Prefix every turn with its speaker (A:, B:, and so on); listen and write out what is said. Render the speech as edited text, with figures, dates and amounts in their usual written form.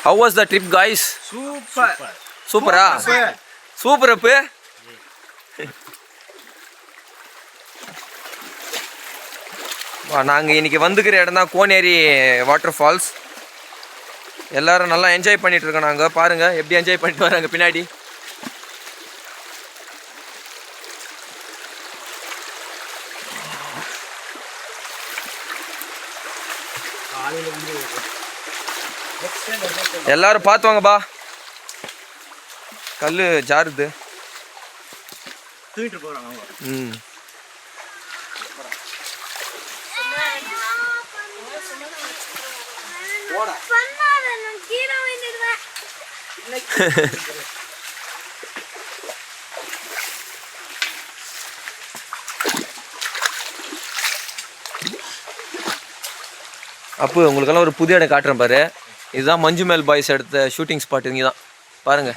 A: How was the trip, guys? Super. Super அப்ப. நாங்கள் இன்றைக்கி வந்துக்கிற இடம் தான் கோனேரி வாட்டர் ஃபால்ஸ். எல்லோரும் நல்லா என்ஜாய் பண்ணிகிட்ருக்கோம். நாங்கள் பாருங்கள் எப்படி என்ஜாய் பண்ணிட்டு வராங்க பின்னாடி. எல்லாரும் பார்த்து வாங்கப்பா, கல் ஜாருது. ம் அப்போ உங்களுக்கெல்லாம் ஒரு புதிய இடம் காட்டுறேன் பாரு. இதுதான் மஞ்சுமேல் பாய்ஸ் எடுத்த ஷூட்டிங் ஸ்பாட். இங்கே தான் பாருங்க.